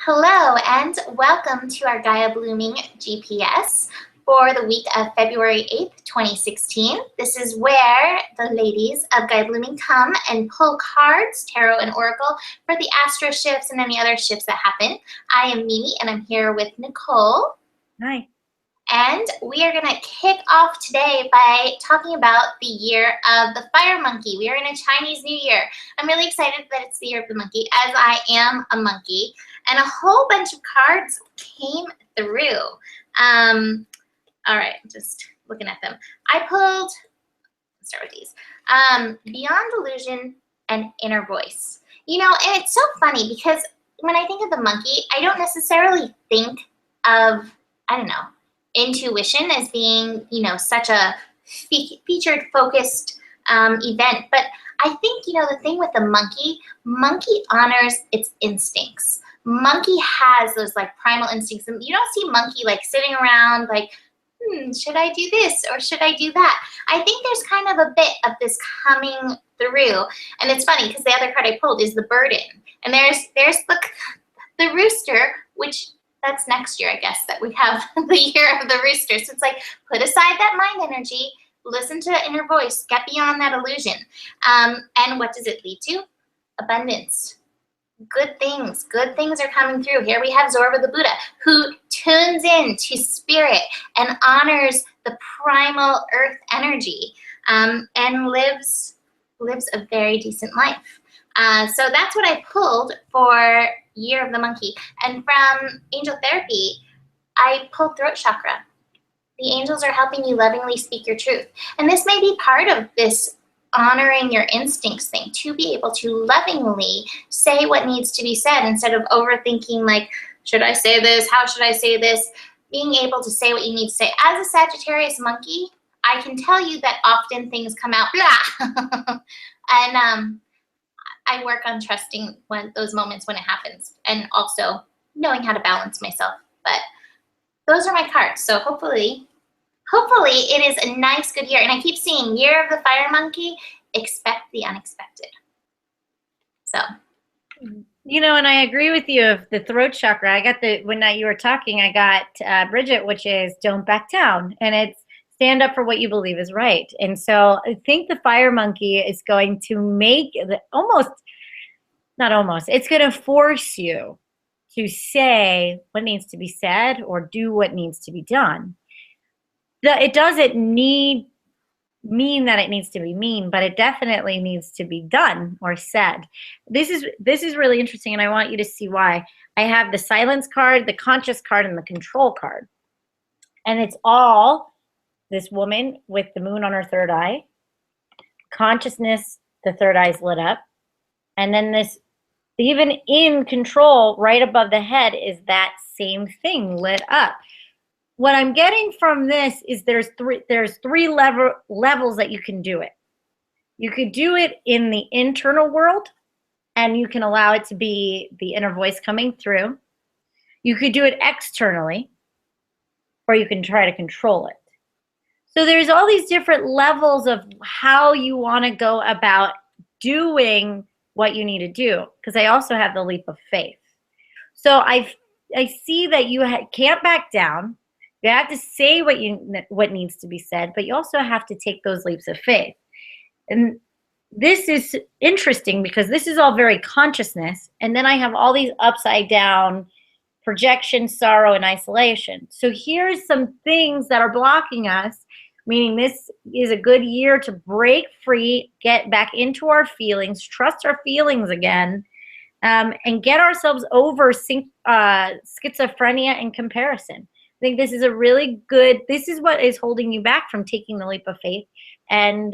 Hello and welcome to our Gaia Blooming GPS for the week of February 8th, 2016. This is where the ladies of Gaia Blooming come and pull cards, tarot and oracle, for the astro shifts and any other shifts that happen. I am Mimi and I'm here with Nicole. Hi. And we are going to kick off today by talking about the year of the fire monkey. We are in a Chinese New Year. I'm really excited that it's the year of the monkey, as I am a monkey. And a whole bunch of cards came through. All right, just looking at them. I pulled, let's start with these. Beyond Illusion and Inner Voice. You know, and it's so funny because when I think of the monkey, I don't necessarily think of, I don't know, intuition as being, you know, such a featured focused event. But I think, you know, the thing with the monkey honors its instincts. Monkey has those like primal instincts, and you don't see monkey like sitting around like, should I do this or should I do that? I think there's kind of a bit of this coming through. And it's funny because the other card I pulled is the burden. And there's the rooster, which that's next year, I guess, that we have the year of the rooster. So it's like, put aside that mind energy, listen to the inner voice, get beyond that illusion. And what does it lead to? Abundance. Good things are coming through. Here we have Zorba the Buddha, who tunes in to spirit and honors the primal earth energy, and lives a very decent life. So that's what I pulled for Year of the Monkey. And from Angel Therapy, I pulled Throat Chakra. The angels are helping you lovingly speak your truth. And this may be part of this honoring your instincts thing, to be able to lovingly say what needs to be said instead of overthinking like, should I say this? How should I say this? Being able to say what you need to say. As a Sagittarius monkey, I can tell you that often things come out blah. And I work on trusting those moments when it happens, and also knowing how to balance myself. But those are my cards. So hopefully it is a nice, good year. And I keep seeing Year of the Fire Monkey, expect the unexpected. So. You know, and I agree with you of the throat chakra. I got when you were talking, I got Bridget, which is don't back down. And it's stand up for what you believe is right. And so I think the fire monkey is going to make it's going to force you to say what needs to be said or do what needs to be done. It doesn't mean that it needs to be mean, but it definitely needs to be done or said. This is really interesting, and I want you to see why. I have the silence card, the conscious card, and the control card. And it's all this woman with the moon on her third eye, consciousness, the third eye's lit up, and then this, even in control, right above the head is that same thing lit up. What I'm getting from this is there's three levels that you can do it. You could do it in the internal world, and you can allow it to be the inner voice coming through. You could do it externally, or you can try to control it. So there's all these different levels of how you want to go about doing what you need to do, because I also have the leap of faith. So I see that you can't back down. You have to say what needs to be said, but you also have to take those leaps of faith. And this is interesting because this is all very consciousness, and then I have all these upside down projection, sorrow, and isolation. So here's some things that are blocking us, meaning this is a good year to break free, get back into our feelings, trust our feelings again, and get ourselves over schizophrenia and comparison. I think this is a really good, this is what is holding you back from taking the leap of faith and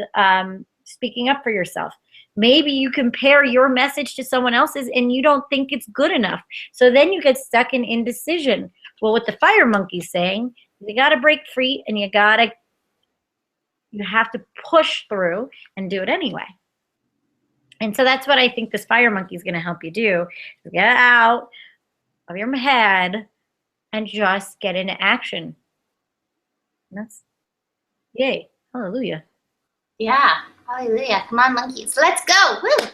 speaking up for yourself. Maybe you compare your message to someone else's and you don't think it's good enough. So then you get stuck in indecision. Well, what the fire monkey's saying, you got to break free, and you have to push through and do it anyway. And so that's what I think this fire monkey is going to help you do. Get out of your head and just get into action. And that's, yay, hallelujah. Yeah, hallelujah. Come on, monkeys. Let's go. Woo.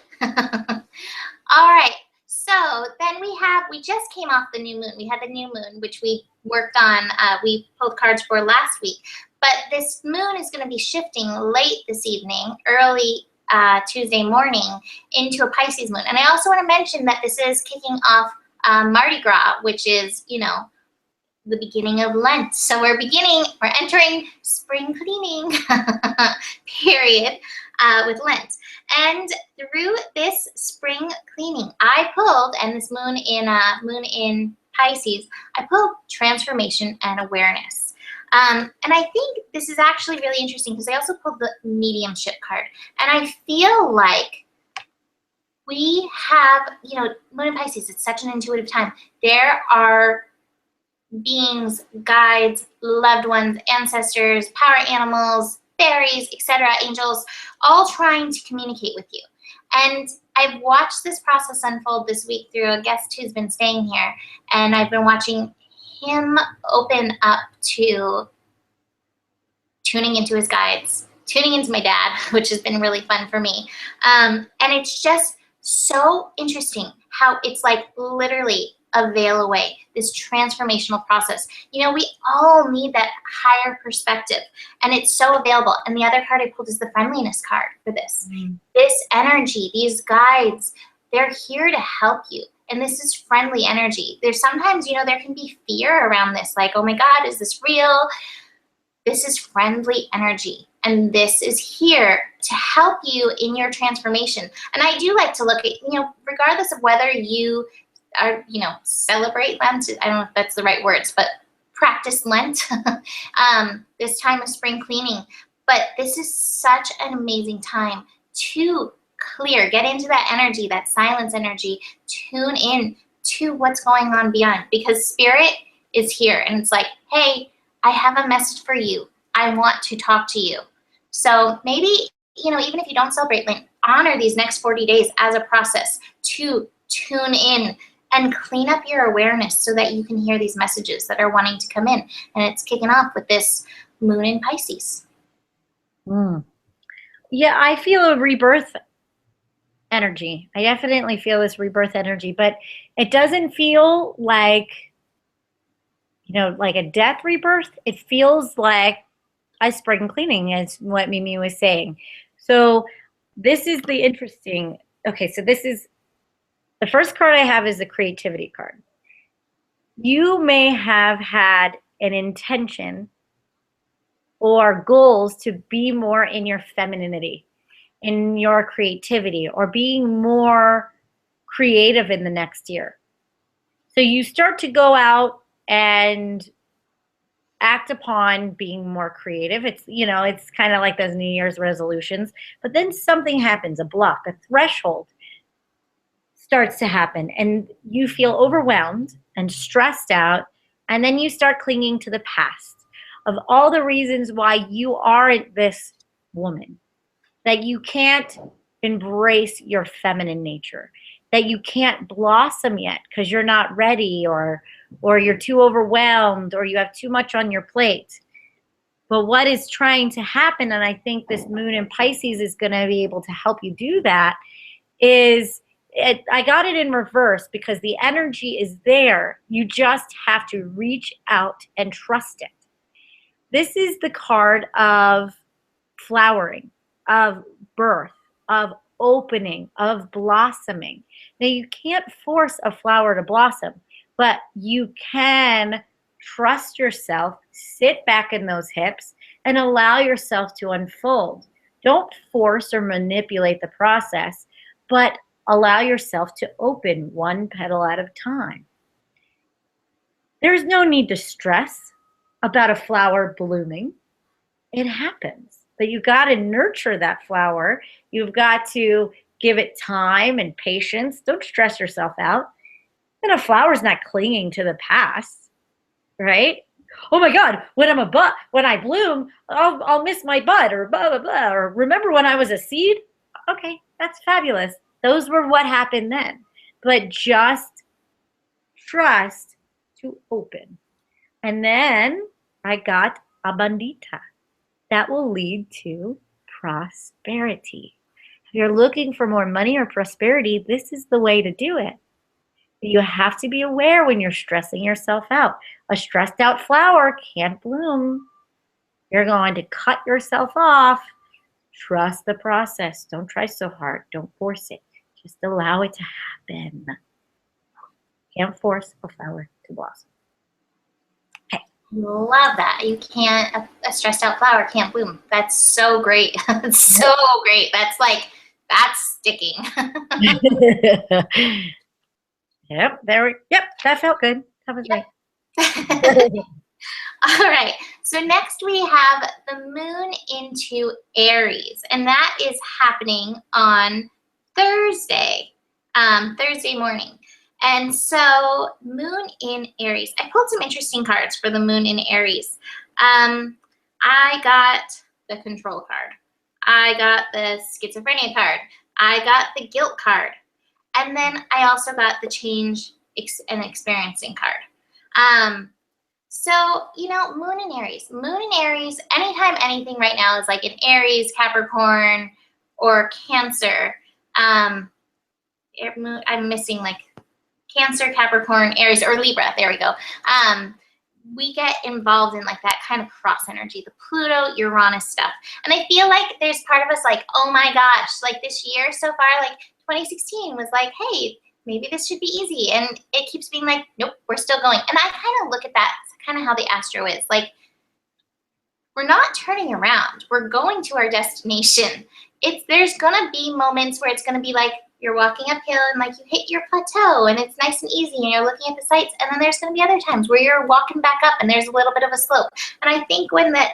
All right. So then then we just came off the new moon. We had the new moon, which we worked on, we pulled cards for last week. But this moon is going to be shifting late this evening, early Tuesday morning, into a Pisces moon. And I also want to mention that this is kicking off Mardi Gras, which is, you know, the beginning of Lent. So we're entering spring cleaning period with Lent. And through this spring cleaning, I pulled, and this moon in Pisces, I pulled transformation and awareness. And I think this is actually really interesting because I also pulled the mediumship card. And I feel like we have, you know, moon in Pisces, it's such an intuitive time. There are beings, guides, loved ones, ancestors, power animals, fairies, etc., angels, all trying to communicate with you. And I've watched this process unfold this week through a guest who's been staying here, and I've been watching him open up to tuning into his guides, tuning into my dad, which has been really fun for me. And it's just so interesting how it's like literally a veil away, this transformational process. You know, we all need that higher perspective, and it's so available. And the other card I pulled is the friendliness card for this. This energy, these guides, they're here to help you. And this is friendly energy. There's sometimes, you know, there can be fear around this, like, oh my God, is this real? This is friendly energy. And this is here to help you in your transformation. And I do like to look at, you know, regardless of whether you are, you know, celebrate Lent, I don't know if that's the right words, but practice Lent, this time of spring cleaning. But this is such an amazing time to clear, get into that energy, that silence energy, tune in to what's going on beyond, because spirit is here and it's like, hey, I have a message for you. I want to talk to you. So maybe, you know, even if you don't celebrate Lent, honor these next 40 days as a process to tune in and clean up your awareness so that you can hear these messages that are wanting to come in. And it's kicking off with this moon in Pisces. Yeah, I feel a rebirth energy. I definitely feel this rebirth energy, but it doesn't feel like, you know, like a death rebirth. It feels like a spring cleaning, is what Mimi was saying. So this is the interesting, okay, so this is, the first card I have is the creativity card. You may have had an intention or goals to be more in your femininity, in your creativity, or being more creative in the next year. So you start to go out and act upon being more creative. It's, you know, it's kind of like those New Year's resolutions, but then something happens, a block, a threshold starts to happen, and you feel overwhelmed and stressed out, and then you start clinging to the past of all the reasons why you aren't this woman, that you can't embrace your feminine nature, that you can't blossom yet because you're not ready, or you're too overwhelmed, or you have too much on your plate. But what is trying to happen, and I think this moon in Pisces is going to be able to help you do that, is I got it in reverse because the energy is there. You just have to reach out and trust it. This is the card of flowering, of birth, of opening, of blossoming. Now, you can't force a flower to blossom, but you can trust yourself, sit back in those hips, and allow yourself to unfold. Don't force or manipulate the process, but allow yourself to open one petal at a time. There's no need to stress about a flower blooming. It happens. But you've got to nurture that flower. You've got to give it time and patience. Don't stress yourself out. And a flower's not clinging to the past, right? Oh my God, when I bloom, I'll miss my bud, or blah, blah, blah. Or remember when I was a seed? Okay, that's fabulous. Those were what happened then. But just trust to open. And then I got abundita. That will lead to prosperity. If you're looking for more money or prosperity, this is the way to do it. You have to be aware when you're stressing yourself out. A stressed out flower can't bloom. You're going to cut yourself off. Trust the process. Don't try so hard. Don't force it. Just allow it to happen. Can't force a flower to blossom. Okay. Love that. You can't, a stressed out flower can't bloom. That's so great. That's so great. That's like, that's sticking. Yep, that felt good. That was Yep. great. All right, so next we have the moon into Aries, and that is happening on Thursday, Thursday morning. And so moon in Aries, I pulled some interesting cards for the moon in Aries. I got the control card. I got the schizophrenia card. I got the guilt card. And then I also got the change and experiencing card. So, you know, moon in Aries. Moon in Aries, anytime anything right now is like in Aries, Capricorn, or Cancer. I'm missing like Cancer, Capricorn, Aries, or Libra. There we go. We get involved in like that kind of cross energy, the Pluto, Uranus stuff. And I feel like there's part of us like, oh my gosh, like this year so far, like 2016 was like, hey, maybe this should be easy. And it keeps being like, nope, we're still going. And I kind of look at that, it's kind of how the astro is. Like, we're not turning around. We're going to our destination. There's gonna be moments where it's gonna be like, you're walking uphill and like you hit your plateau and it's nice and easy and you're looking at the sights, and then there's going to be other times where you're walking back up and there's a little bit of a slope. And I think when the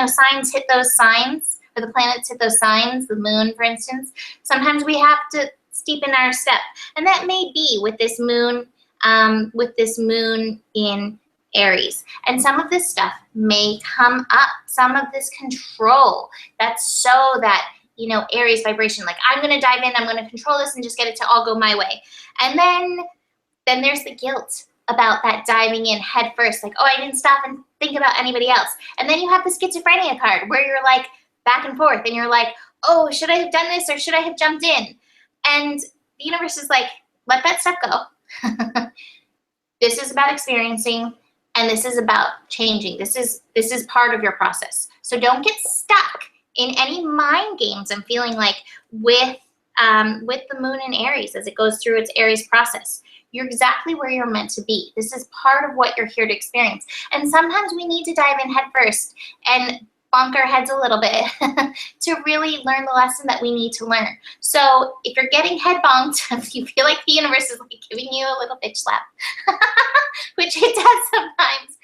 signs hit those signs, or the planets hit those signs, the moon for instance, sometimes we have to steepen our step, and that may be with this moon in Aries. And some of this stuff may come up, some of this control, that's so that Aries vibration, like I'm going to dive in, I'm going to control this and just get it to all go my way. And then there's the guilt about that diving in head first, like, oh, I didn't stop and think about anybody else. And then you have the schizophrenia card where you're like back and forth and you're like, oh, should I have done this or should I have jumped in? And the universe is like, let that stuff go. This is about experiencing, and this is about changing. This is part of your process. So don't get stuck in any mind games. I'm feeling like with the moon in Aries as it goes through its Aries process. You're exactly where you're meant to be. This is part of what you're here to experience. And sometimes we need to dive in head first and bonk our heads a little bit to really learn the lesson that we need to learn. So if you're getting head bonked, if you feel like the universe is like giving you a little bitch slap, which it does sometimes,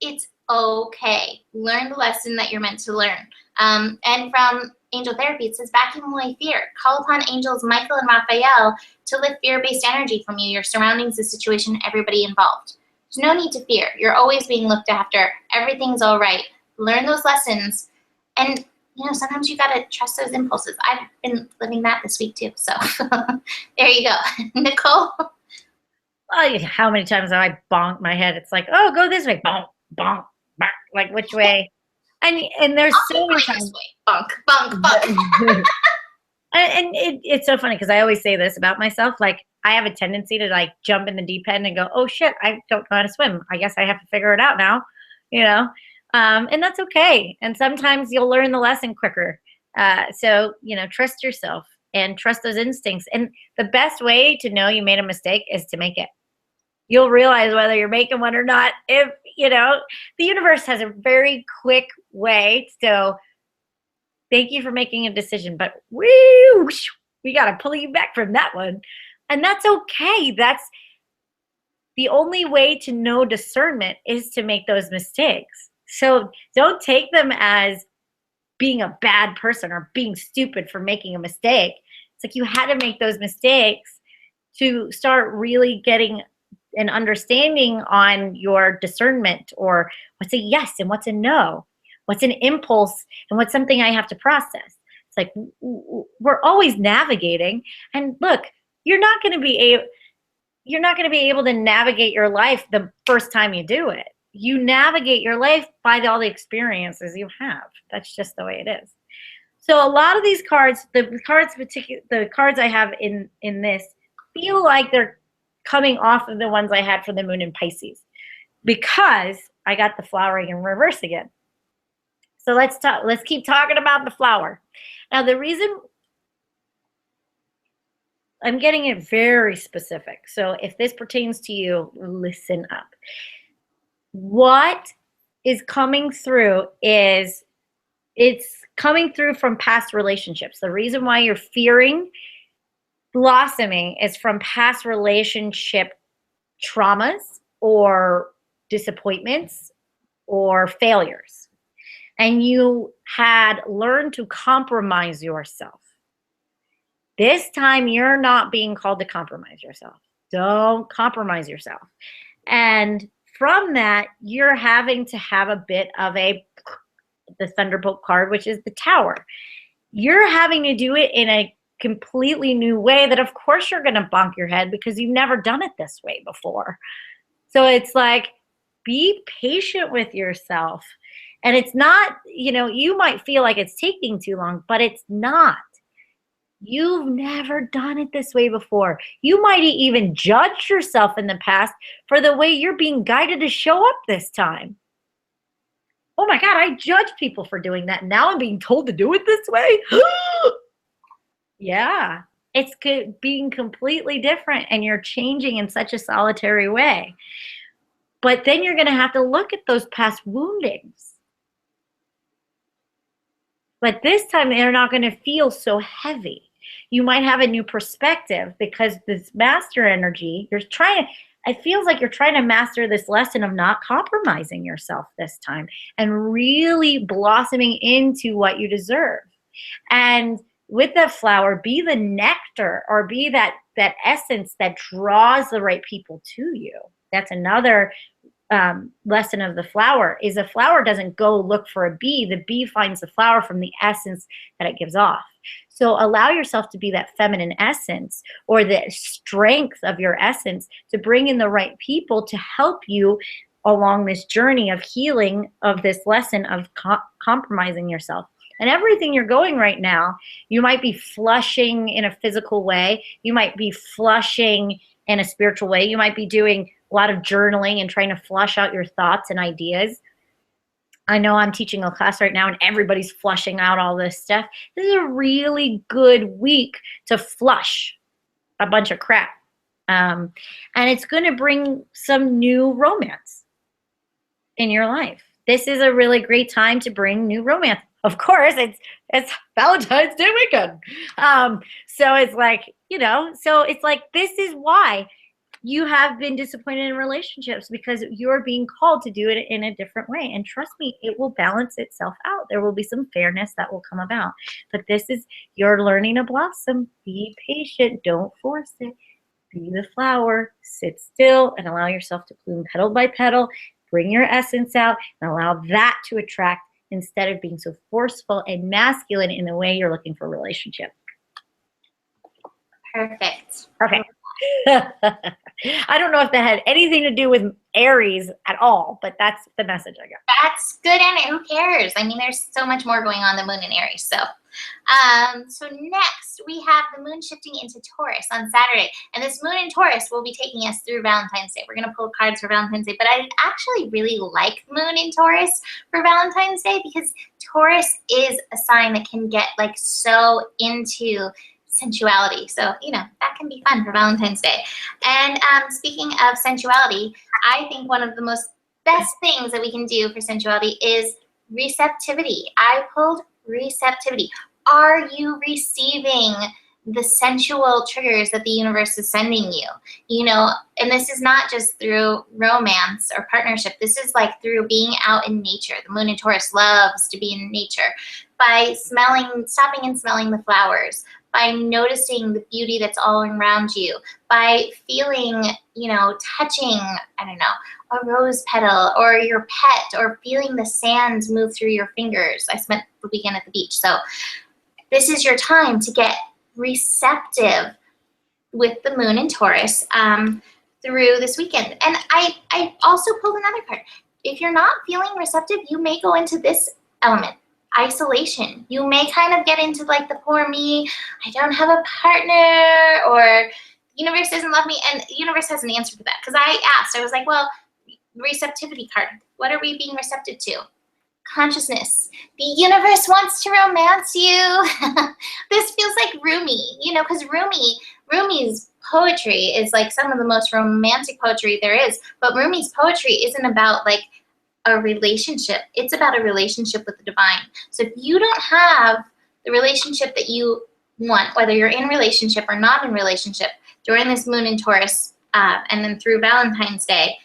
it's okay. Learn the lesson that you're meant to learn. And from Angel Therapy, it says, backing away fear. Call upon angels Michael and Raphael to lift fear-based energy from you, your surroundings, the situation, everybody involved. There's no need to fear. You're always being looked after. Everything's all right. Learn those lessons. And, sometimes you got to trust those impulses. I've been living that this week too. So there you go. Nicole? Well, how many times have I bonked my head? It's like, oh, go this way. Bonk, bonk, bonk. Like, which way? And there's so many times. Bonk, bonk, bonk. And it's so funny because I always say this about myself. Like, I have a tendency to like jump in the deep end and go, oh shit, I don't know how to swim. I guess I have to figure it out now, and that's okay. And sometimes you'll learn the lesson quicker. So, trust yourself and trust those instincts. And the best way to know you made a mistake is to make it. You'll realize whether you're making one or not. If, the universe has a very quick way. So thank you for making a decision, but we got to pull you back from that one. And that's okay. That's the only way to know discernment is to make those mistakes. So don't take them as being a bad person or being stupid for making a mistake. It's like you had to make those mistakes to start really getting an understanding on your discernment, or what's a yes and what's a no, what's an impulse and what's something I have to process. It's like we're always navigating. And look, you're not going to be able to navigate your life the first time you do it. You navigate your life by all the experiences you have. That's just the way it is. So a lot of these cards, the cards I have in this feel like they're coming off of the ones I had for the moon in Pisces, because I got the flowering in reverse again. So let's keep talking about the flower. Now, the reason I'm getting it very specific, so if this pertains to you, listen up. What is coming through is it's coming through from past relationships. The reason why you're fearing blossoming is from past relationship traumas or disappointments or failures. And you had learned to compromise yourself. This time, you're not being called to compromise yourself. Don't compromise yourself. And from that, you're having to have a bit of the Thunderbolt card, which is the Tower. You're having to do it in a completely new way that, of course, you're going to bonk your head because you've never done it this way before. So it's like, be patient with yourself. And it's not, you might feel like it's taking too long, but it's not. You've never done it this way before. You might even judge yourself in the past for the way you're being guided to show up this time. Oh my God, I judge people for doing that. Now I'm being told to do it this way. Yeah, it's being completely different, and you're changing in such a solitary way. But then you're going to have to look at those past woundings. But this time they're not going to feel so heavy. You might have a new perspective because this master energy, it feels like you're trying to master this lesson of not compromising yourself this time and really blossoming into what you deserve. And with that flower, be the nectar, or be that essence that draws the right people to you. That's another lesson of the flower, is a flower doesn't go look for a bee. The bee finds the flower from the essence that it gives off. So allow yourself to be that feminine essence, or the strength of your essence, to bring in the right people to help you along this journey of healing, of this lesson of compromising yourself. And everything you're going right now, you might be flushing in a physical way. You might be flushing in a spiritual way. You might be doing a lot of journaling and trying to flush out your thoughts and ideas. I know I'm teaching a class right now and everybody's flushing out all this stuff. This is a really good week to flush a bunch of crap. And it's going to bring some new romance in your life. This is a really great time to bring new romance. Of course, it's Valentine's Day weekend. So it's like, this is why you have been disappointed in relationships, because you're being called to do it in a different way. And trust me, it will balance itself out. There will be some fairness that will come about. But you're learning to blossom. Be patient. Don't force it. Be the flower. Sit still and allow yourself to bloom petal by petal. Bring your essence out and allow that to attract, instead of being so forceful and masculine in the way you're looking for a relationship. Perfect. I don't know if that had anything to do with Aries at all, but that's the message I got. That's good, and who cares? I mean, there's so much more going on than moon in Aries. So next we have the moon shifting into Taurus on Saturday, and this moon in Taurus will be taking us through Valentine's Day. We're going to pull cards for Valentine's Day, but I actually really like moon in Taurus for Valentine's Day, because Taurus is a sign that can get like so into sensuality. So, that can be fun for Valentine's Day. And speaking of sensuality, I think one of the best things that we can do for sensuality is receptivity. I pulled receptivity. Are you receiving the sensual triggers that the universe is sending you? And this is not just through romance or partnership. This is like through being out in nature. The moon in Taurus loves to be in nature. By stopping and smelling the flowers, by noticing the beauty that's all around you, by feeling, touching, a rose petal or your pet, or feeling the sand move through your fingers. I spent the weekend at the beach. So this is your time to get receptive with the moon in Taurus through this weekend. And I also pulled another card. If you're not feeling receptive, you may go into this element. Isolation. You may kind of get into like the poor me, I don't have a partner, or universe doesn't love me, and the universe has an answer for that. Because I asked, I was like, well, receptivity card, what are we being receptive to? Consciousness. The universe wants to romance you. This feels like Rumi, you know, because Rumi's poetry is like some of the most romantic poetry there is. But Rumi's poetry isn't about like a relationship. It's about a relationship with the divine. So if you don't have the relationship that you want, whether you're in relationship or not in relationship, during this moon in Taurus, and then through Valentine's Day,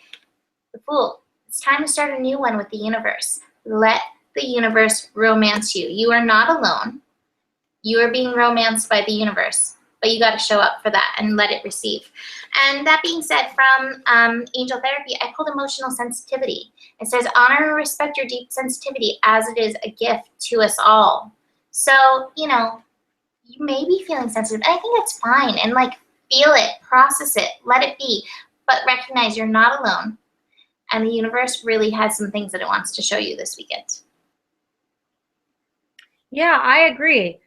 the Fool, it's time to start a new one with the universe. Let the universe romance you. You are not alone. You are being romanced by the universe, but you got to show up for that and let it receive. And that being said, from Angel Therapy, I pulled emotional sensitivity. It says, honor and respect your deep sensitivity as it is a gift to us all. So, you know, you may be feeling sensitive. I think it's fine. And like, feel it, process it, let it be. But recognize you're not alone. And the universe really has some things that it wants to show you this weekend. Yeah, I agree.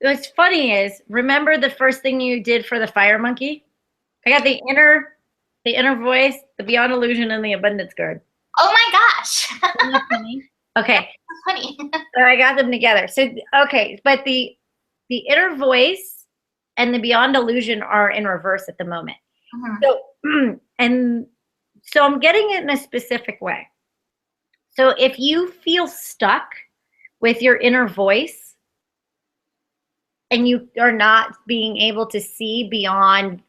What's funny is, remember the first thing you did for the fire monkey? I got the inner voice, the beyond illusion, and the abundance card. Oh my gosh. Isn't that funny? Okay. That's funny. So I got them together. So, okay, but the inner voice and the beyond illusion are in reverse at the moment. Mm-hmm. So I'm getting it in a specific way. So if you feel stuck with your inner voice and you are not being able to see beyond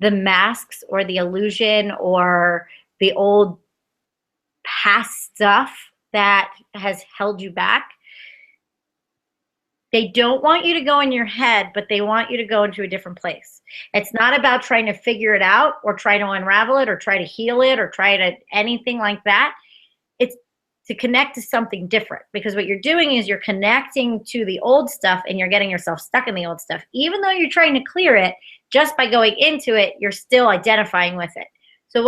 the masks or the illusion or the old past stuff that has held you back, they don't want you to go in your head, but they want you to go into a different place. It's not about trying to figure it out or try to unravel it or try to heal it or try to anything like that. It's to connect to something different, because what you're doing is you're connecting to the old stuff and you're getting yourself stuck in the old stuff. Even though you're trying to clear it, just by going into it, you're still identifying with it. So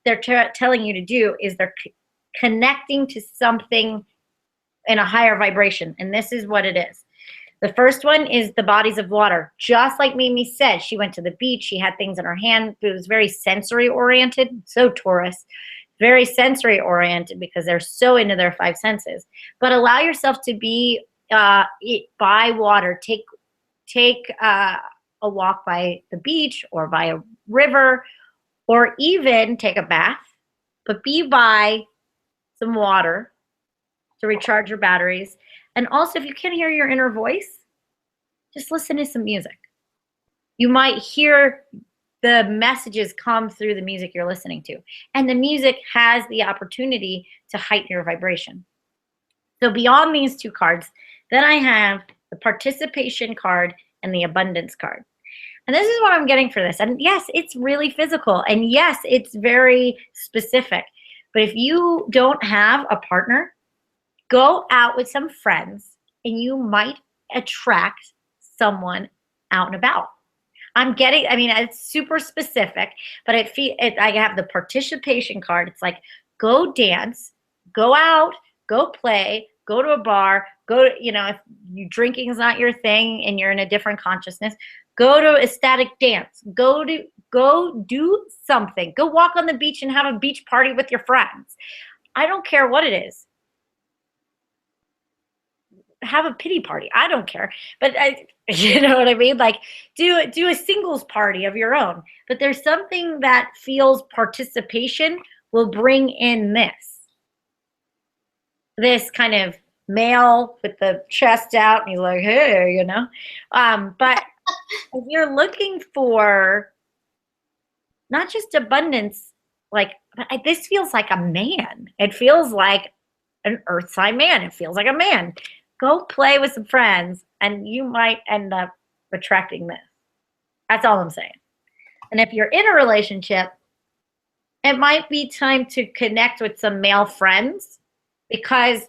they're telling you to do is they're connecting to something in a higher vibration. And this is what it is. The first one is the bodies of water. Just like Mimi said, she went to the beach. She had things in her hand. It was very sensory oriented. So Taurus, very sensory oriented because they're so into their five senses. But allow yourself to be by water. Take a walk by the beach or by a river, or even take a bath, but be by some water to recharge your batteries. And also, if you can't hear your inner voice, just listen to some music. You might hear the messages come through the music you're listening to. And the music has the opportunity to heighten your vibration. So beyond these two cards, then I have the participation card and the abundance card. And this is what I'm getting for this. And yes, it's really physical. And yes, it's very specific. But if you don't have a partner, go out with some friends and you might attract someone out and about. It's super specific, but I have the participation card. It's like, go dance, go out, go play, go to a bar, if you drinking is not your thing and you're in a different consciousness, go to ecstatic dance, go do something, go walk on the beach and have a beach party with your friends. I don't care what it is. Have a pity party. I don't care. But you know what I mean? Like, do a singles party of your own. But there's something that feels participation will bring in this kind of male with the chest out, and he's like, hey, But if you're looking for not just abundance, this feels like a man. It feels like an earth sign man. It feels like a man. Go play with some friends, and you might end up attracting this. That's all I'm saying. And if you're in a relationship, it might be time to connect with some male friends, because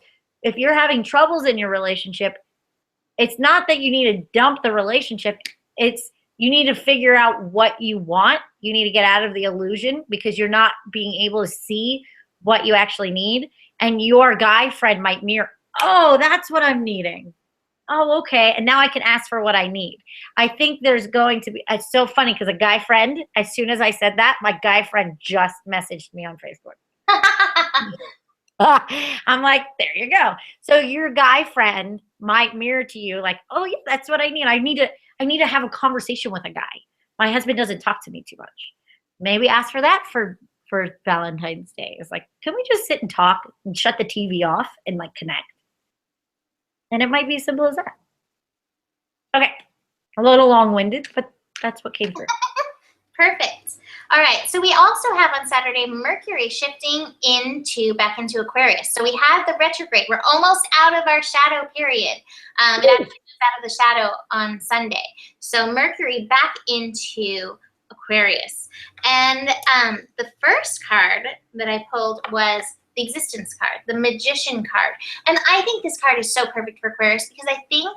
if you're having troubles in your relationship, it's not that you need to dump the relationship. It's you need to figure out what you want. You need to get out of the illusion because you're not being able to see what you actually need. And your guy friend might mirror, oh, that's what I'm needing. oh, okay. And now I can ask for what I need. I think there's going to be, it's so funny because a guy friend, as soon as I said that, my guy friend just messaged me on Facebook. I'm like, there you go. So your guy friend might mirror to you like, oh yeah, that's what I need. I need to have a conversation with a guy. My husband doesn't talk to me too much. Maybe ask for that for Valentine's Day. It's like, can we just sit and talk and shut the TV off and like connect? And it might be as simple as that. Okay. A little long-winded, but that's what came through. Perfect. All right. So we also have on Saturday Mercury shifting back into Aquarius. So we had the retrograde. We're almost out of our shadow period. It actually moves out of the shadow on Sunday. So Mercury back into Aquarius. And the first card that I pulled was the Existence card, the Magician card. And I think this card is so perfect for Aquarius because I think,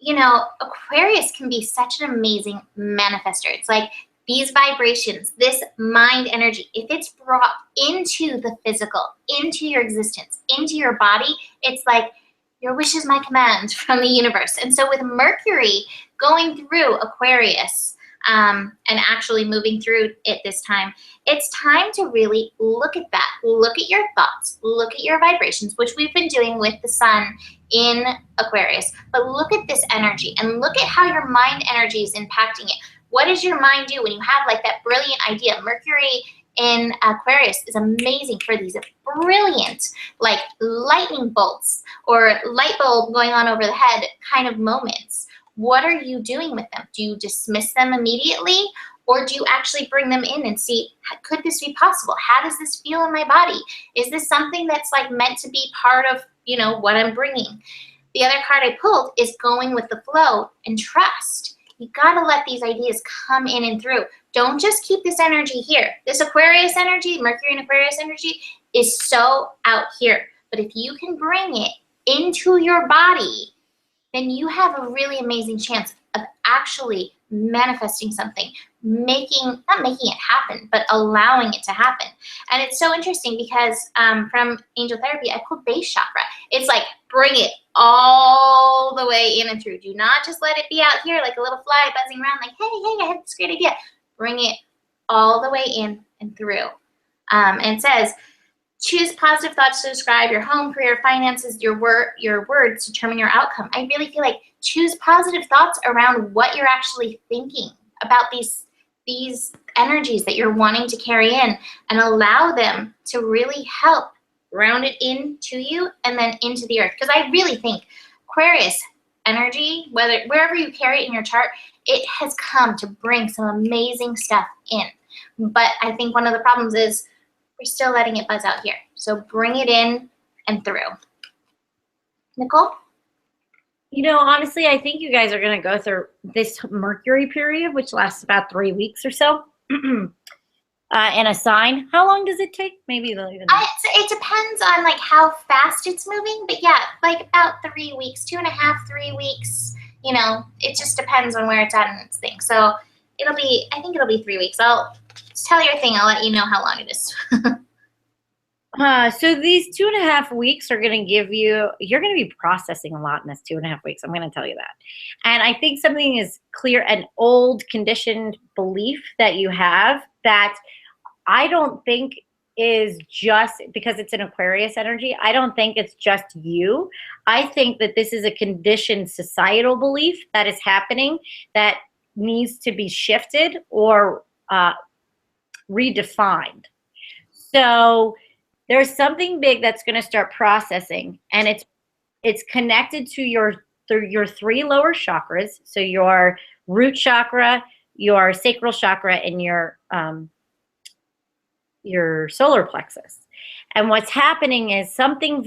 you know, Aquarius can be such an amazing manifester. It's like these vibrations, this mind energy, if it's brought into the physical, into your existence, into your body, it's like your wish is my command from the universe. And so with Mercury going through Aquarius, and actually moving through it this time, it's time to really look at that. Look at your thoughts. Look at your vibrations, which we've been doing with the sun in Aquarius. But look at this energy and look at how your mind energy is impacting it. What does your mind do when you have like that brilliant idea? Mercury in Aquarius is amazing for these brilliant, like lightning bolts or light bulb going on over the head kind of moments. What are you doing with them? Do you dismiss them immediately, or do you actually bring them in and see, could this be possible? How does this feel in my body? Is this something that's like meant to be part of, you know, what I'm bringing? The other card I pulled is going with the flow and trust. You gotta let these ideas come in and through. Don't just keep this energy here. This Aquarius energy, Mercury and Aquarius energy, is so out here. But if you can bring it into your body, then you have a really amazing chance of actually manifesting something, not making it happen, but allowing it to happen. And it's so interesting because from angel therapy, I pulled base chakra. It's like, bring it all the way in and through. Do not just let it be out here like a little fly buzzing around like, hey, I had this great idea. Bring it all the way in and through. And it says, choose positive thoughts to describe your home, career, finances, your words determine your outcome. I really feel like choose positive thoughts around what you're actually thinking about these energies that you're wanting to carry in and allow them to really help ground it into you and then into the earth. Because I really think Aquarius energy, wherever you carry it in your chart, it has come to bring some amazing stuff in. But I think one of the problems is we're still letting it buzz out here. So bring it in and through. Nicole? You know, honestly, I think you guys are going to go through this Mercury period, which lasts about 3 weeks or so, in a sign. How long does it take? Maybe they'll even. It depends on like how fast it's moving, but yeah, like about 3 weeks, 2.5, 3 weeks. You know, it just depends on where it's at in its thing. So I think it'll be 3 weeks. I'll just tell your thing. I'll let you know how long it is. So these 2.5 weeks are going to give you're going to be processing a lot in this 2.5 weeks. I'm going to tell you that. And I think something is clear, an old conditioned belief that you have that I don't think is just because it's an Aquarius energy. I don't think it's just you. I think that this is a conditioned societal belief that is happening that needs to be shifted or redefined. So there's something big that's going to start processing, and it's connected to your 3 lower chakras. So your root chakra, your sacral chakra, and your solar plexus. And what's happening is something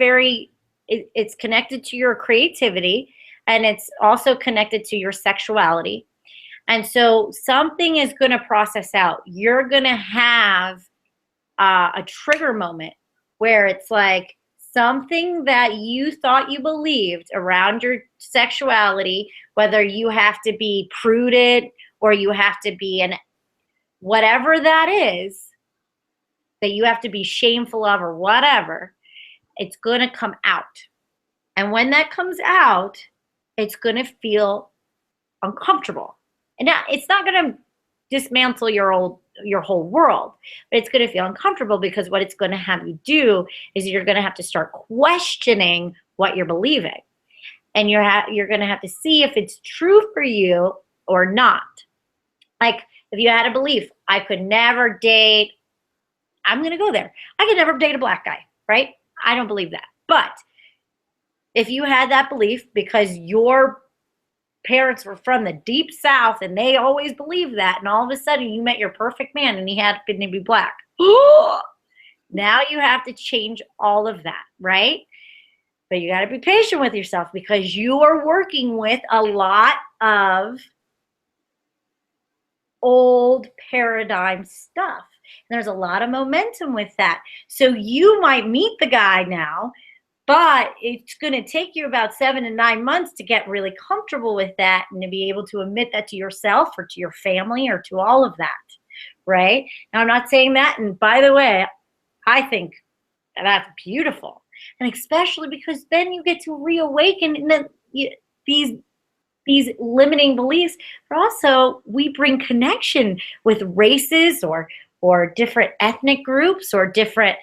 it's connected to your creativity, and it's also connected to your sexuality. And so something is going to process out. You're going to have a trigger moment where it's like something that you thought you believed around your sexuality, whether you have to be prudent or you have to be whatever that is, that you have to be shameful of or whatever, it's going to come out. And when that comes out, it's going to feel uncomfortable. And now it's not going to dismantle your whole world, but it's going to feel uncomfortable because what it's going to have you do is you're going to have to start questioning what you're believing. And you're going to have to see if it's true for you or not. Like if you had a belief, I could never date, I'm going to go there. I could never date a black guy, right? I don't believe that. But if you had that belief because your parents were from the deep South and they always believed that, and all of a sudden you met your perfect man and he happened to be black, now you have to change all of that, right? But you got to be patient with yourself because you are working with a lot of old paradigm stuff. And there's a lot of momentum with that. So you might meet the guy now, but it's going to take you about 7 to 9 months to get really comfortable with that and to be able to admit that to yourself or to your family or to all of that, right? Now, I'm not saying that. And by the way, I think that's beautiful. And especially because then you get to reawaken these limiting beliefs. But also, we bring connection with races or different ethnic groups or different,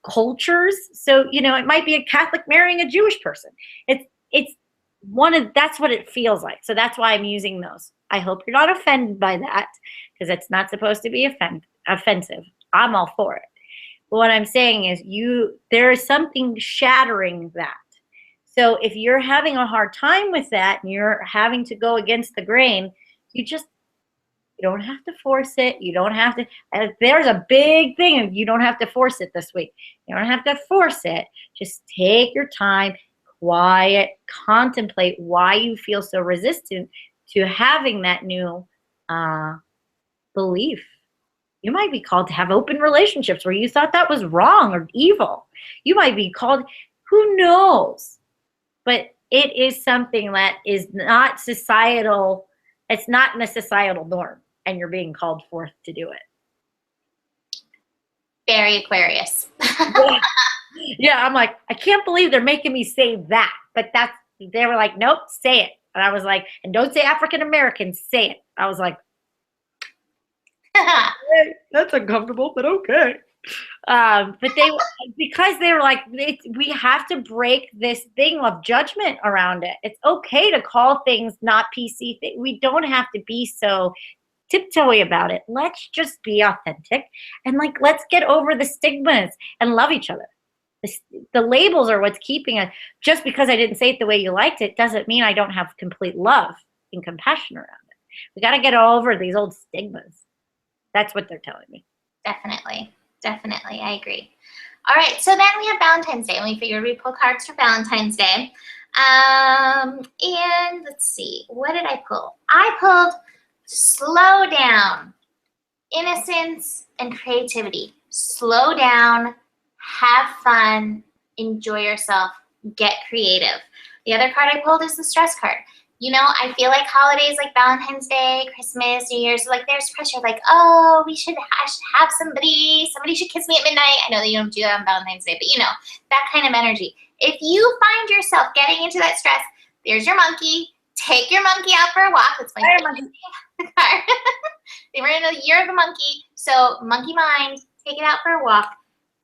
cultures. So, it might be a Catholic marrying a Jewish person. It's that's what it feels like. So that's why I'm using those. I hope you're not offended by that because it's not supposed to be offensive. I'm all for it. But what I'm saying is there is something shattering that. So if you're having a hard time with that and you're having to go against the grain, you don't have to force it. You don't have to. There's a big thing. You don't have to force it this week. You don't have to force it. Just take your time, quiet, contemplate why you feel so resistant to having that new belief. You might be called to have open relationships where you thought that was wrong or evil. You might be called, who knows? But it is something that is not societal. It's not in the societal norm, and you're being called forth to do it. Very Aquarius. Yeah, I'm like, I can't believe they're making me say that. But they were like, nope, say it. And I was like, and don't say African American, say it. I was like, hey, that's uncomfortable, but okay. But because they were like, we have to break this thing of judgment around it. It's okay to call things not PC. We don't have to be so tiptoey about it. Let's just be authentic and let's get over the stigmas and love each other. The labels are what's keeping us. Just because I didn't say it the way you liked it doesn't mean I don't have complete love and compassion around it. We got to get over these old stigmas. That's what they're telling me. Definitely. I agree. All right. So then we have Valentine's Day, and we figured we'd pull cards for Valentine's Day. And let's see. What did I pull? I pulled slow down, innocence, and creativity. Slow down, have fun, enjoy yourself, get creative. The other card I pulled is the stress card. I feel like holidays like Valentine's Day, Christmas, New Year's, there's pressure, oh, I should have somebody should kiss me at midnight. I know that you don't do that on Valentine's Day, but that kind of energy. If you find yourself getting into that stress, there's your monkey. Take your monkey out for a walk. That's my favorite card. They were in a year of the monkey, so monkey mind, take it out for a walk.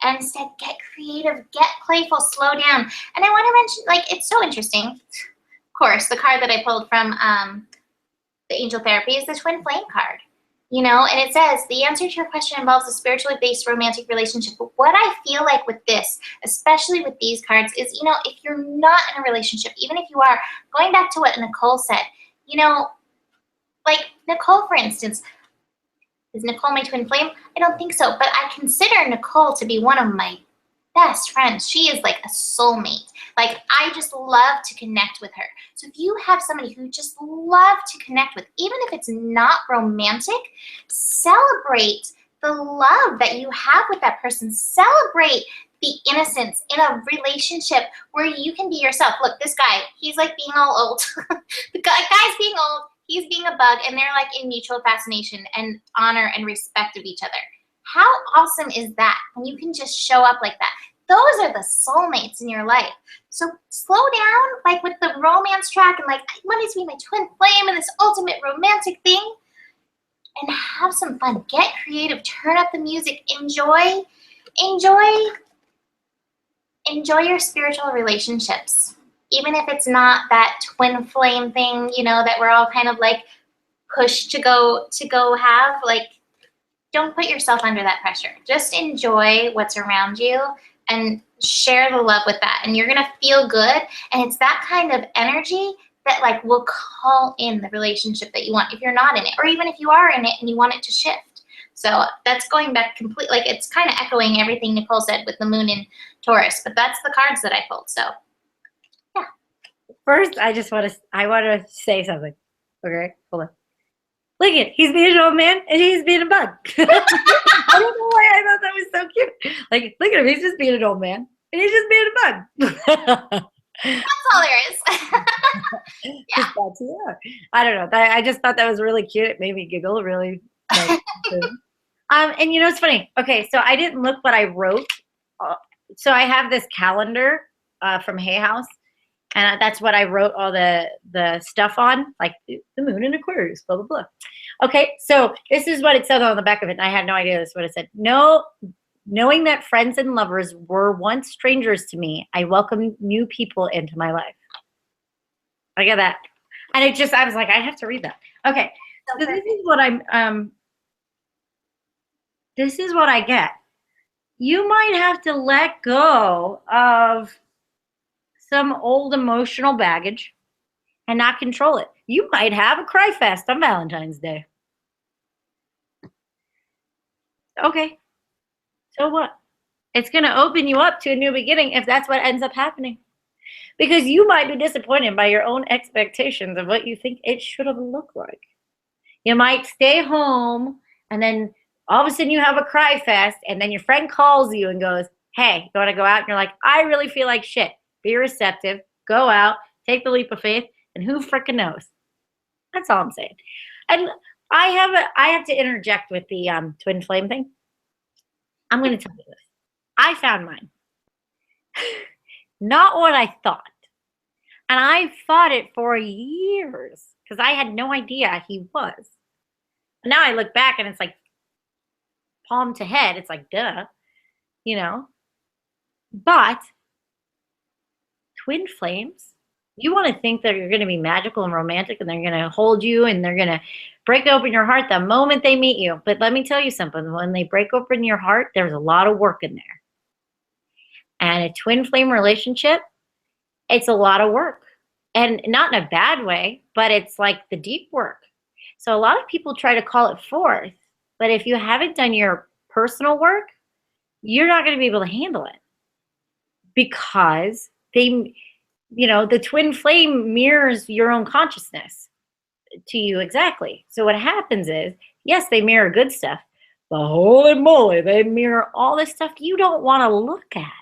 And instead, get creative, get playful, slow down. And I want to mention, it's so interesting. Of course, the card that I pulled from the Angel Therapy is the Twin Flame card. And it says, the answer to your question involves a spiritually based romantic relationship. But what I feel like with this, especially with these cards, is, if you're not in a relationship, even if you are, going back to what Nicole said, Nicole, for instance, is Nicole my twin flame? I don't think so, but I consider Nicole to be one of my best friends. She is like a soulmate. I just love to connect with her. So if you have somebody who just love to connect with, even if it's not romantic, celebrate the love that you have with that person. Celebrate the innocence in a relationship where you can be yourself. Look, this guy, he's being all old. The guy's being old, he's being a bug, and they're in mutual fascination and honor and respect of each other. How awesome is that when you can just show up like that? those are the soulmates in your life. So slow down, like with the romance track, and like, I want it to be my twin flame and this ultimate romantic thing, and have some fun. Get creative, turn up the music, enjoy your spiritual relationships. Even if it's not that twin flame thing, you know, that we're all kind of like pushed to go have, like, don't put yourself under that pressure. Just enjoy what's around you and share the love with that. And you're going to feel good. And it's that kind of energy that like will call in the relationship that you want if you're not in it, or even if you are in it and you want it to shift. So that's going back completely, like it's kind of echoing everything Nicole said with the moon in Taurus, but that's the cards that I pulled. So yeah. First, I want to say something. Okay, hold on. Look at, he's being an old man and he's being a bug. I don't know why I thought that was so cute. Like, look at him, he's just being an old man and he's just being a bug. That's all there is. Yeah. I don't know. I just thought that was really cute. It made me giggle really. And you know, it's funny. Okay, so I didn't look what I wrote. So I have this calendar from Hay House. And that's what I wrote all the stuff on, like the moon in Aquarius, blah, blah, blah. Okay, so this is what it said on the back of it. And I had no idea this is what it said. No, knowing that friends and lovers were once strangers to me, I welcome new people into my life. I get that. And it just, I was like, I have to read that. Okay, so this is what this is what I get. You might have to let go of some old emotional baggage and not control it. You might have a cry fest on Valentine's Day. Okay. So what? It's going to open you up to a new beginning if that's what ends up happening. Because you might be disappointed by your own expectations of what you think it should have looked like. You might stay home and then all of a sudden you have a cry fest and then your friend calls you and goes, hey, you want to go out? And you're like, I really feel like shit. Be receptive, go out, take the leap of faith, and who frickin' knows? That's all I'm saying. And I have to interject with the twin flame thing. I'm going to tell you this. I found mine. Not what I thought. And I fought it for years because I had no idea he was. Now I look back and it's like palm to head. It's like, duh, you know. But twin flames, you want to think that you're going to be magical and romantic and they're going to hold you and they're going to break open your heart the moment they meet you. But let me tell you something. When they break open your heart, there's a lot of work in there. And a twin flame relationship, it's a lot of work. And not in a bad way, but it's like the deep work. So a lot of people try to call it forth. But if you haven't done your personal work, you're not going to be able to handle it. Because they, you know, the twin flame mirrors your own consciousness to you exactly. So what happens is, yes, they mirror good stuff, but holy moly, they mirror all this stuff you don't want to look at,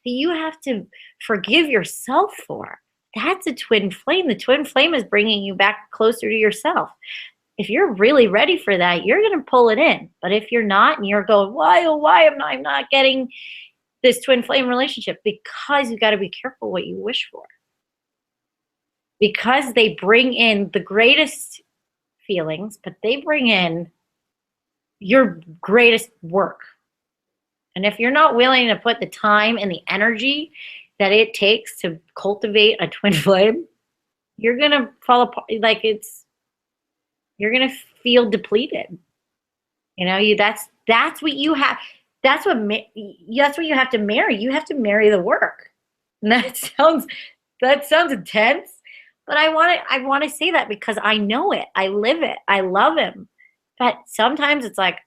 that you have to forgive yourself for. That's a twin flame. The twin flame is bringing you back closer to yourself. If you're really ready for that, you're going to pull it in. But if you're not, and you're going, why, oh, why am I not getting this twin flame relationship? Because you got to be careful what you wish for. Because they bring in the greatest feelings, but they bring in your greatest work. And if you're not willing to put the time and the energy that it takes to cultivate a twin flame, you're going to fall apart. Like you're going to feel depleted. You know, that's what you have. That's what you have to marry. You have to marry the work. And that sounds intense, but I want to say that because I know it. I live it. I love him. But sometimes it's like,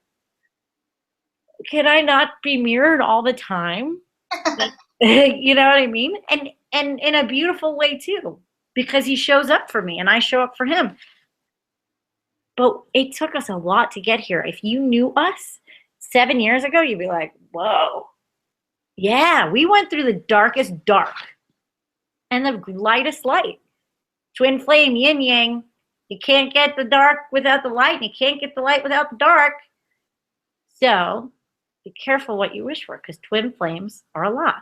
can I not be mirrored all the time? You know what I mean? And in a beautiful way too, because he shows up for me and I show up for him. But it took us a lot to get here. If you knew us 7 years ago, you'd be like, whoa. Yeah, we went through the darkest dark and the lightest light. Twin flame, yin yang. You can't get the dark without the light, and you can't get the light without the dark. So be careful what you wish for, because twin flames are a lot.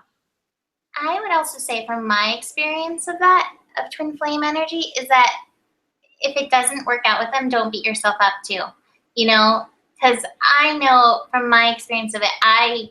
I would also say from my experience of that, of twin flame energy, is that if it doesn't work out with them, don't beat yourself up too. You know, because I know from my experience of it, I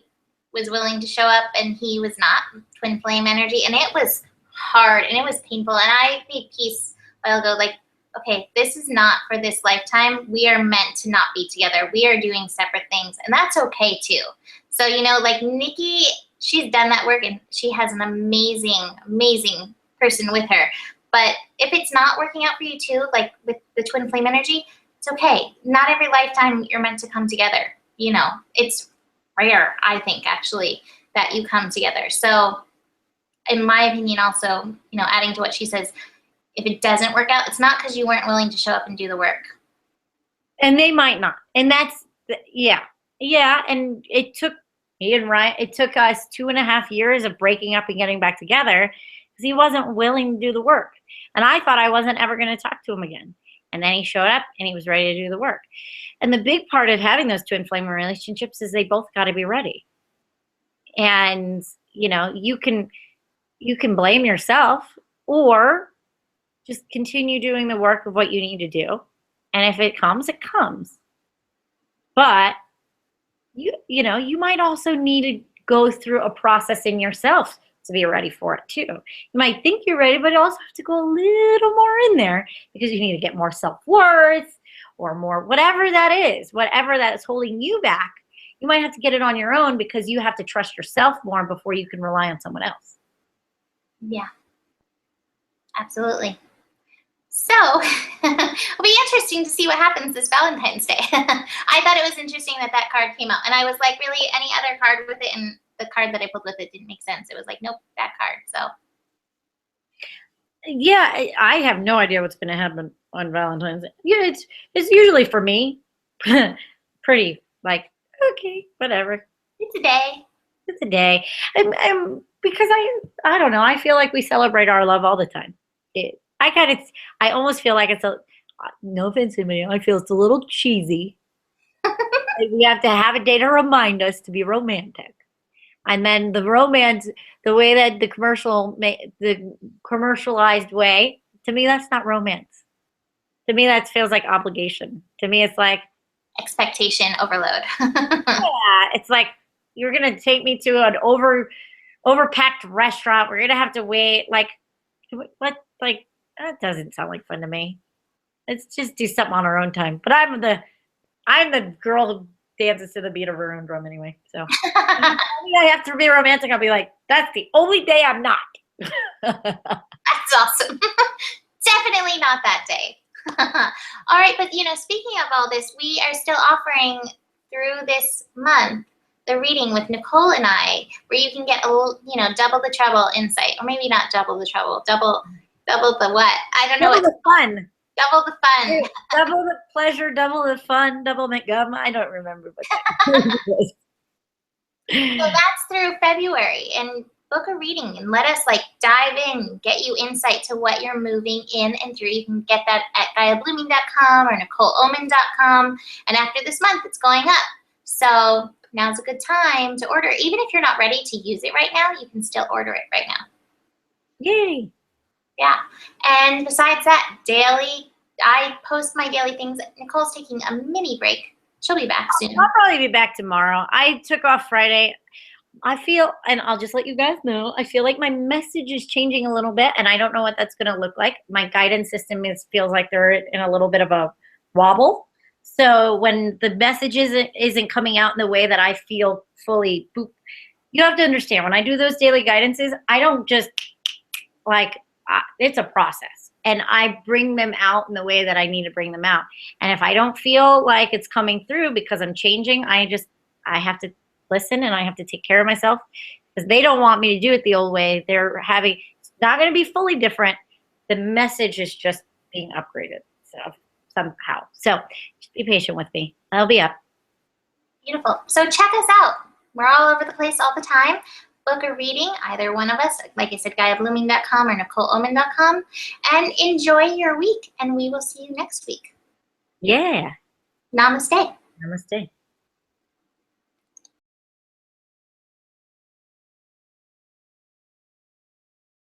was willing to show up and he was not, twin flame energy, and it was hard and it was painful. And I made peace a while ago, like, okay, this is not for this lifetime. We are meant to not be together. We are doing separate things, and that's okay too. So, you know, like Nikki, she's done that work and she has an amazing, amazing person with her. But if it's not working out for you too, like with the twin flame energy, it's okay. Not every lifetime you're meant to come together. You know, it's rare, I think, actually, that you come together. So in my opinion, also, you know, adding to what she says, if it doesn't work out, it's not because you weren't willing to show up and do the work. And they might not. And that's, yeah. Yeah, and it took me and Ryan, it took us 2.5 years of breaking up and getting back together because he wasn't willing to do the work. And I thought I wasn't ever going to talk to him again. And then he showed up and he was ready to do the work. And the big part of having those twin flame relationships is they both got to be ready. And, you know, you can blame yourself or just continue doing the work of what you need to do. And if it comes, it comes. But you know, you might also need to go through a process in yourself to be ready for it too. You might think you're ready, but you also have to go a little more in there because you need to get more self-worth or more whatever that is holding you back. You might have to get it on your own because you have to trust yourself more before you can rely on someone else. Yeah, absolutely. So it'll be interesting to see what happens this Valentine's Day. I thought it was interesting that that card came out. And I was like, really, any other card with it? And the card that I pulled with it didn't make sense. It was like, nope, that card. So. Yeah, I have no idea what's going to happen on Valentine's Day. Yeah, it's usually for me pretty like, okay, whatever. It's a day. It's a day. And because I don't know, I feel like we celebrate our love all the time. I almost feel like it's no offense to me, I feel it's a little cheesy. Like we have to have a day to remind us to be romantic. And then the romance, the way that the commercialized way, to me, that's not romance. To me, that feels like obligation. To me, it's like expectation overload. Yeah, it's like you're gonna take me to an overpacked restaurant. We're gonna have to wait. Like, what? Like, that doesn't sound like fun to me. Let's just do something on our own time. But I'm the girl who dances to the beat of her own drum anyway. So I have to be romantic. I'll be like, that's the only day I'm not. That's awesome. Definitely not that day. All right, but you know, speaking of all this, we are still offering through this month the reading with Nicole and I, where you can get double the trouble insight, or maybe not double the trouble, double the what? I don't know. Double the fun. Double the fun. Double the pleasure, double the fun, double McGum. I don't remember what that was. So that's through February, and book a reading and let us dive in, get you insight to what you're moving in and through. You can get that at GaiaBlooming.com or NicoleOman.com. And after this month, it's going up. So now's a good time to order. Even if you're not ready to use it right now, you can still order it right now. Yay. Yeah. And besides that, daily, I post my daily things. Nicole's taking a mini break. She'll be back soon. I'll probably be back tomorrow. I took off Friday. I feel, and I'll just let you guys know, I feel like my message is changing a little bit, and I don't know what that's going to look like. My guidance system feels like they're in a little bit of a wobble. So when the message isn't coming out in the way that I feel fully, you have to understand, when I do those daily guidances, I don't just it's a process, and I bring them out in the way that I need to bring them out. And if I don't feel like it's coming through because I'm changing, I have to listen, and I have to take care of myself, because they don't want me to do it the old way. It's not going to be fully different. The message is just being upgraded somehow. So just be patient with me. I'll be up. Beautiful. So check us out. We're all over the place all the time. Book a reading, either one of us, like I said, GaiaBlooming.com or NicoleOman.com, and enjoy your week. And we will see you next week. Yeah. Namaste. Namaste.